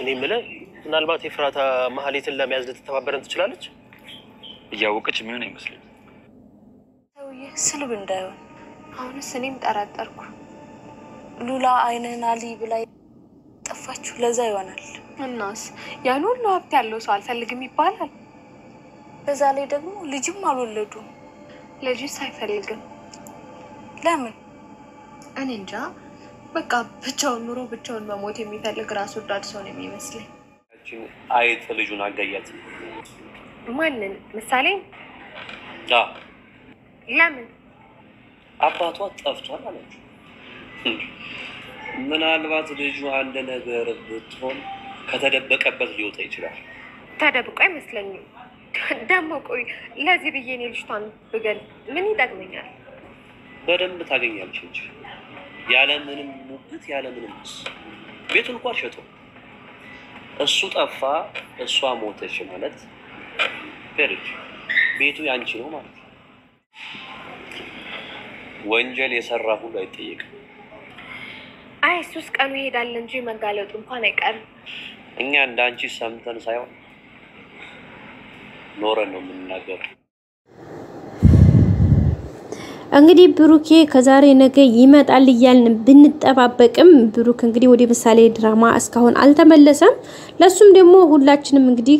እኔ የምልህ ምናልባት የፍራታ ማህሌትን ለመያዝ ልትተባበረን ትችላለች? እያወቀች ምን አይመስልም። ሰውዬ ስልብ እንዳይሆን አሁንስ እኔም ጠራጠርኩ። ሉላ አይነን አሊ ብላ ጠፋችሁ ለዛ ይሆናል። እናስ ያን ሁሉ ሀብት ያለው ሰው አልፈልግም ይባላል። በዛ ላይ ደግሞ ልጅም አልወለዱም። ልጅስ አይፈልግም። ለምን? እኔ እንጃ። በቃ ብቻውን ኑሮ ብቻውን መሞት የሚፈልግ ራስ ወዳድ ሰው ነው የሚመስለኝ። አይጥ ልጁን አጋያት። ማንን? ምሳሌ? ለምን? አባቷ ጠፍቷል አለች። ምናልባት ልጁ አንድ ነገር ብትሆን ከተደበቀበት ሊወጣ ይችላል። ተደብቆ አይመስለኝም። ደግሞ ቆይ ለዚህ ብዬ እኔ ልጅቷን ብገል ምን ይጠቅመኛል? በደንብ ታገኛለች እንጂ ያለምንም ሙግት ያለምንም ቤቱን እንኳን ሸጦ እሱ ጠፋ እሷ ሞተች ማለት ፈርጅ ቤቱ ያንቺ ነው ማለት ነው። ወንጀል የሰራ ሁሉ አይጠየቅም። አይ እሱስ ቀኑ ይሄዳል እንጂ መጋለጡ እንኳን አይቀርም። እኛ እንዳንቺ ሰምተን ሳይሆን ኖረን ነው የምንናገረው። እንግዲህ ብሩኬ ከዛሬ ነገ ይመጣል እያልን ብንጠባበቅም ብሩክ እንግዲህ ወደ ምሳሌ ድራማ እስካሁን አልተመለሰም። ለሱም ደግሞ ሁላችንም እንግዲህ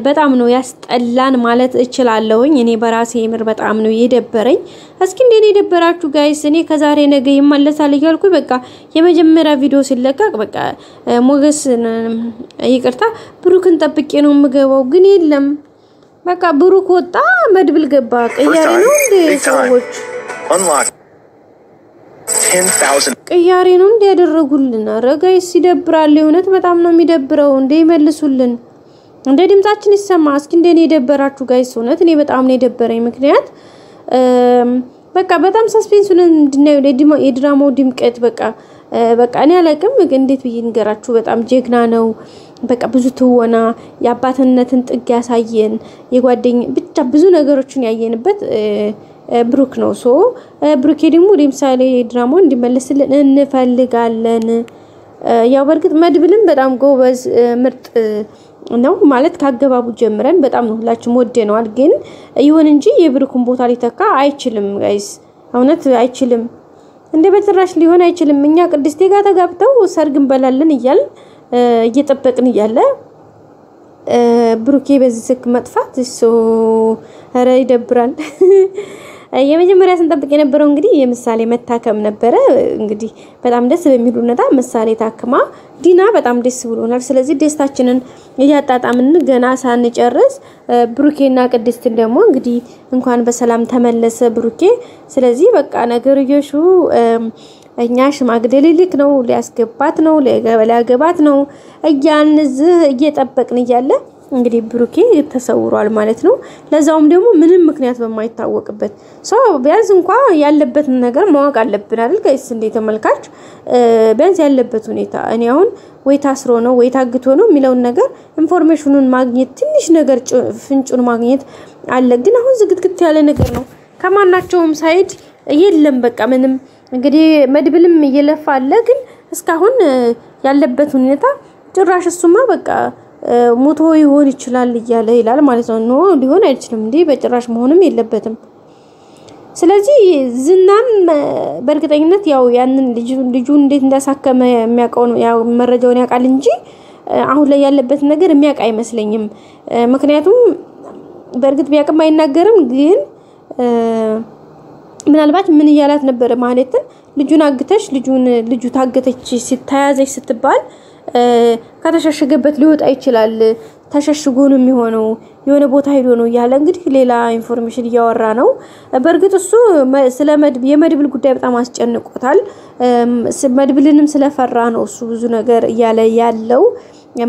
በጣም ነው ያስጠላን ማለት እችላለሁኝ። እኔ በራሴ ምር በጣም ነው የደበረኝ። እስኪ እንደኔ የደበራችሁ ጋይስ? እኔ ከዛሬ ነገ ይመለሳል እያልኩ በቃ የመጀመሪያ ቪዲዮ ሲለቀቅ በቃ ሞገስ ይቅርታ ብሩክን ጠብቄ ነው የምገባው፣ ግን የለም በቃ ብሩክ ወጣ መድብል ገባ። ቅያሬ ነው እንዴ ሰዎች? ቅያሬ ነው እንዴ ያደረጉልን? ኧረ ጋይስ ይደብራል። እውነት በጣም ነው የሚደብረው። እንዴ ይመልሱልን እንደ ድምጻችን ይሰማ። እስኪ እንደኔ የደበራችሁ ጋይስ? እውነት እኔ በጣም ነው የደበረኝ። ምክንያት በቃ በጣም ሰስፔንሱን እንድናየው የድራማው ድምቀት በቃ እኔ አላውቅም እንዴት ብዬ ንገራችሁ። በጣም ጀግና ነው። በቃ ብዙ ትወና የአባትነትን ጥግ ያሳየን የጓደኛ ብቻ ብዙ ነገሮችን ያየንበት ብሩክ ነው። ሶ ብሩኬ ደግሞ ለምሳሌ ድራማው እንዲመለስልን እንፈልጋለን። ያው በርግጥ መድብልም በጣም ጎበዝ ምርጥ ነው ማለት ካገባቡ ጀምረን በጣም ነው ሁላችንም ወደነዋል። ግን ይሁን እንጂ የብሩክን ቦታ ሊተካ አይችልም ጋይስ፣ እውነት አይችልም። እንደ በትራሽ ሊሆን አይችልም። እኛ ቅድስቴ ጋር ተጋብተው ሰርግ እንበላለን እያል እየጠበቅን እያለ ብሩኬ በዚህ ስክ መጥፋት ኧረ ይደብራል። የመጀመሪያ ስንጠብቅ የነበረው እንግዲህ የምሳሌ መታከም ነበረ። እንግዲህ በጣም ደስ በሚል ሁኔታ ምሳሌ ታክማ ዲና በጣም ደስ ብሎናል። ስለዚህ ደስታችንን እያጣጣምን ገና ሳንጨርስ ብሩኬና ቅድስትን ደግሞ እንግዲህ እንኳን በሰላም ተመለሰ ብሩኬ። ስለዚህ በቃ ነገርዮሹ እኛ ሽማግሌ ልክ ነው ሊያስገባት ነው ሊያገባት ነው እያንዝህ እየጠበቅን እያለ እንግዲህ ብሩኬ ተሰውሯል ማለት ነው። ለዛውም ደግሞ ምንም ምክንያት በማይታወቅበት ሰው ቢያንስ እንኳን ያለበት ነገር ማወቅ አለብን አይደል ጋይስ? እንደ ተመልካች ቢያንስ ያለበት ሁኔታ እኔ አሁን ወይ ታስሮ ነው ወይ ታግቶ ነው የሚለውን ነገር ኢንፎርሜሽኑን ማግኘት ትንሽ ነገር ፍንጩን ማግኘት አለ። ግን አሁን ዝግትግት ያለ ነገር ነው ከማናቸውም ሳይድ የለም። በቃ ምንም እንግዲህ መድብልም እየለፋ አለ። ግን እስካሁን ያለበት ሁኔታ ጭራሽ እሱማ በቃ ሞቶ ይሆን ይችላል እያለ ይላል ማለት ነው። ኖ ሊሆን አይችልም እንዴ በጭራሽ መሆንም የለበትም። ስለዚህ ዝናም በእርግጠኝነት ያው ያንን ልጁ እንዴት እንዳሳከመ የሚያውቀው ያው መረጃውን ያውቃል እንጂ አሁን ላይ ያለበት ነገር የሚያውቅ አይመስለኝም። ምክንያቱም በእርግጥ ቢያውቅም አይናገርም። ግን ምናልባት ምን ይያላት ነበር ማለትን ልጁን አግተሽ ልጁ ታገተች ሲታያዘች ስትባል ከተሸሸገበት ሊወጣ ይችላል ተሸሽጎ ነው የሚሆነው የሆነ ቦታ ሄዶ ነው ያለ እንግዲህ ሌላ ኢንፎርሜሽን ያወራ ነው። በርግጥ እሱ ስለ የመድብል ጉዳይ በጣም አስጨንቆታል። መድብልንም ስለፈራ ነው እሱ ብዙ ነገር ያለ ያለው።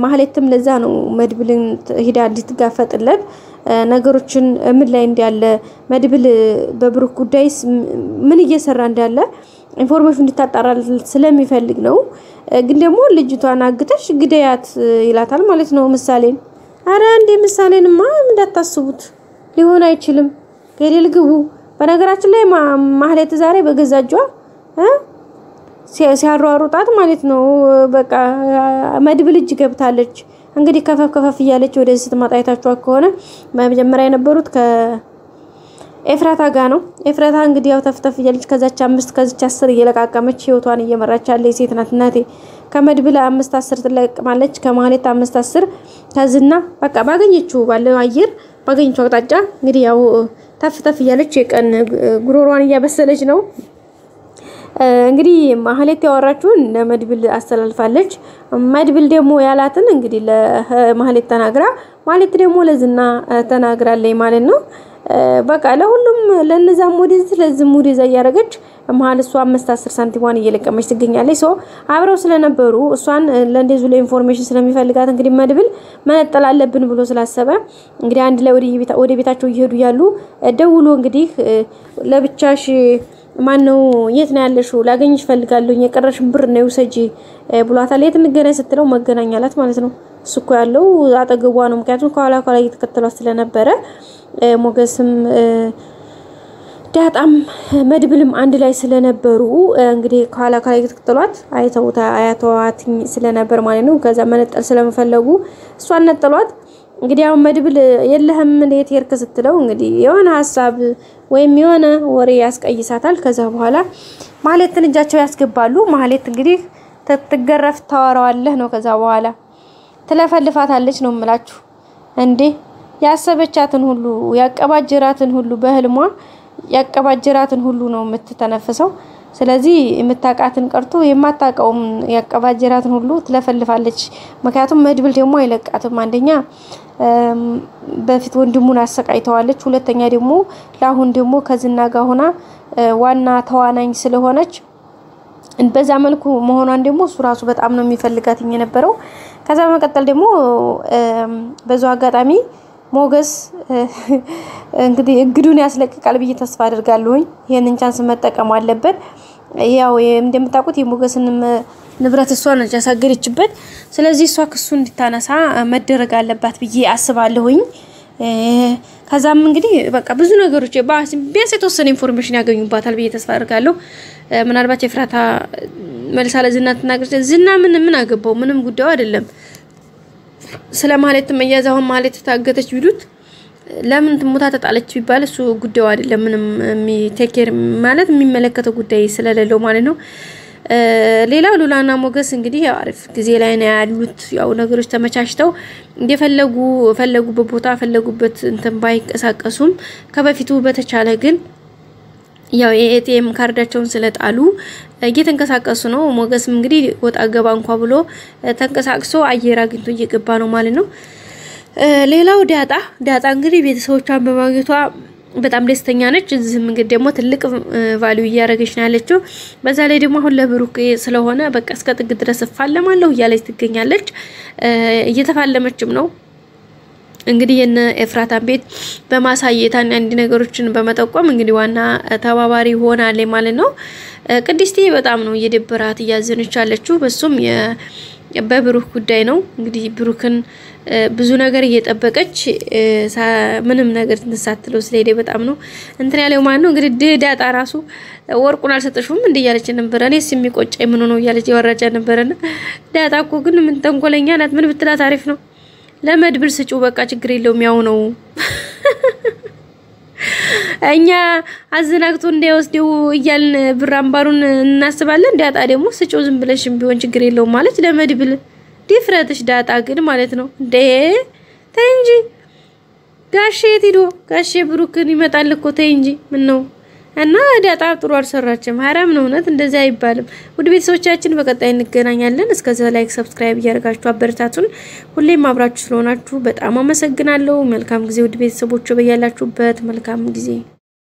ማህሌትም ለዛ ነው መድብልን ሄዳ እንድትጋፈጥለት ነገሮችን ምን ላይ እንዳለ መድብል በብሩክ ጉዳይ ምን እየሰራ እንዳለ ኢንፎርሜሽን እንድታጣራል ስለሚፈልግ ነው። ግን ደግሞ ልጅቷን አግተሽ ግደያት ይላታል ማለት ነው ምሳሌን። አረ እንደ ምሳሌንማ እንዳታስቡት ሊሆን አይችልም። ገደል ግቡ። በነገራችን ላይ ማህሌት ዛሬ በገዛጇ ሲያሯሩጣት ማለት ነው። በቃ መድብል እጅ ገብታለች። እንግዲህ ከፈፍ እያለች ወደዚህ ስትመጣ አይታችኋ ከሆነ በመጀመሪያ የነበሩት ከኤፍራታ ጋር ነው። ኤፍራታ እንግዲህ ያው ተፍተፍ እያለች ከዛች 5 ከዛች 10 እየለቃቀመች ህይወቷን እየመራች ያለች ሴት ናት እናቴ። ከመድብል 5-10 ትለቅማለች፣ ከማህሌት 5-10 ከዝና በቃ ባገኘችው ባለው አየር ባገኘችው አቅጣጫ እንግዲህ ያው ተፍተፍ እያለች የቀን ጉሮሯን እያበሰለች ነው። እንግዲህ ማህሌት ያወራችውን ለመድብል አስተላልፋለች። መድብል ደግሞ ያላትን እንግዲህ ለማህሌት ተናግራ ማህሌት ደግሞ ለዝና ተናግራለች ማለት ነው። በቃ ለሁሉም ለነዛም ወደዚህ ለዝም ወደዛ ያረጋች መሀል እሷ 5-10 ሳንቲሟን እየለቀመች ትገኛለች። ሶ አብረው ስለነበሩ እሷን ለእንደዚሁ ለኢንፎርሜሽን ስለሚፈልጋት እንግዲህ መድብል መነጠል አለብን ብሎ ስላሰበ እንግዲህ አንድ ላይ ወደ ቤታቸው እየሄዱ ያሉ ደውሎ እንግዲህ ለብቻሽ ማነው የት ነው ያለሽው? ላገኝሽ ፈልጋለሁ የቀረሽን ብር ነው ውሰጂ ብሏታል። የት እንገናኝ ስትለው መገናኛላት ማለት ነው። እሱ እኮ ያለው አጠገቧ ነው። ምክንያቱም ከኋላ እየተከተሏት ስለነበረ ሞገስም ዳጣም መድብልም አንድ ላይ ስለነበሩ እንግዲህ ከኋላ እየተከተሏት አይተዋት ስለነበር ማለት ነው። ከዛ መነጠል ስለመፈለጉ እሷን ነጠሏት። እንግዲህ አሁን መድብል የለህም እንዴት ሄርክ ስትለው እንግዲህ የሆነ ሐሳብ ወይም የሆነ ወሬ ያስቀይሳታል። ከዛ በኋላ ማህሌትን እጃቸው ያስገባሉ። ማህሌት እንግዲህ ተትገረፍ ታወራዋለህ ነው። ከዛ በኋላ ትለፈልፋታለች ነው የምላችሁ እንዴ። ያሰበቻትን ሁሉ ያቀባጀራትን ሁሉ በህልሟ ያቀባጀራትን ሁሉ ነው የምትተነፍሰው። ስለዚህ የምታቃትን ቀርቶ የማታቀውም ያቀባጀራትን ሁሉ ትለፈልፋለች። ምክንያቱም መድብል ደግሞ አይለቃትም። አንደኛ በፊት ወንድሙን አሰቃይተዋለች፣ ሁለተኛ ደግሞ ለአሁን ደግሞ ከዝና ጋር ሆና ዋና ተዋናኝ ስለሆነች በዛ መልኩ መሆኗን ደግሞ እሱ ራሱ በጣም ነው የሚፈልጋት የነበረው። ከዛ በመቀጠል ደግሞ በዛው አጋጣሚ ሞገስ እንግዲህ እግዱን ያስለቅቃል ብዬ ተስፋ አደርጋለሁ። ይሄንን ቻንስ መጠቀም አለበት። ያው እንደምታውቁት የሞገስንም ንብረት እሷ ነች ያሳገደችበት። ስለዚህ እሷ ክሱ እንድታነሳ መደረግ አለባት ብዬ አስባለሁኝ። ከዛም እንግዲህ በቃ ብዙ ነገሮች ቢያንስ የተወሰነ ኢንፎርሜሽን ያገኙባታል ብዬ ተስፋ አደርጋለሁ። ምናልባት የፍራታ መልሳ ለዝና ተናግረች ዝና ምን አገባው? ምንም ጉዳዩ አይደለም። ስለማለት መያዛው ማለት ታገተች ቢሉት ለምን ትሞታ ተጣለች ቢባል እሱ ጉዳዩ አይደለም። ምንም ቴኬር ማለት የሚመለከተው ጉዳይ ስለሌለው ማለት ነው። ሌላው ሉላና ሞገስ እንግዲህ አሪፍ ጊዜ ላይ ነው ያሉት። ያው ነገሮች ተመቻችተው ፈለጉበት ቦታ ፈለጉበት እንትን ባይንቀሳቀሱም ከበፊቱ በተቻለ ግን ያው የኤቲኤም ካርዳቸውን ስለጣሉ እየተንቀሳቀሱ ነው። ሞገስም እንግዲህ ወጣ ገባ እንኳን ብሎ ተንቀሳቅሶ አየር አግኝቶ እየገባ ነው ማለት ነው። ሌላው ዳጣ እንግዲህ ቤተሰቦቿን በማግኘቷ በጣም ደስተኛ ነች። እዚህም እንግዲህ ደግሞ ትልቅ ቫልዩ እያረገች ነው ያለችው። በዛ ላይ ደግሞ አሁን ለብሩክ ስለሆነ በቃ እስከ ጥግ ድረስ ፋለማለሁ እያለች ትገኛለች። እየተፋለመችም ነው እንግዲህ የነ ኤፍራታን ቤት በማሳየት አንድ ነገሮችን በመጠቆም እንግዲህ ዋና ተባባሪ ሆናለች ማለት ነው። ቅድስቴ በጣም ነው እየደበራት እያዘነች ያለችው። በሱም በብሩክ ጉዳይ ነው እንግዲህ ብሩክን ብዙ ነገር እየጠበቀች ምንም ነገር ተሳትለው ስለሄደ በጣም ነው እንትን ያለው ማለት ነው። እንግዲህ ዳጣ ራሱ ወርቁን አልሰጠሽም እንዴ ያለች ነበር። እኔስ የሚቆጨኝ ምን ነው ያለች የወራጃ ነበርና ዳጣ እኮ ግን ምን ተንኮለኛ ናት። ምን ብትላት አሪፍ ነው። ለመድብል ስጪው በቃ ችግር የለውም ያው ነው። እኛ አዝናግቶ እንዳይወስደው እያልን ብር አምባሩን እናስባለን። ዳጣ ደግሞ ስጪው ዝም ብለሽም ቢሆን ችግር የለውም ማለት ለመድብል ዲፍረትሽ ዳጣ ግን ማለት ነው እንዴ ተይ እንጂ ጋሼ ሄዶ ጋሼ ብሩክን ይመጣል እኮ ተይ እንጂ ምን ነው እና ዳጣ ጥሩ አልሰራችም። ሐራም ነው እውነት እንደዛ አይባልም። ውድ ቤተሰቦቻችን በቀጣይ እንገናኛለን። እስከዛ ላይክ ሰብስክራይብ እያደረጋችሁ አበረታቱን። ሁሌም አብራችሁ ስለሆናችሁ በጣም አመሰግናለሁ። መልካም ጊዜ ውድ ቤተሰቦች በያላችሁበት መልካም ጊዜ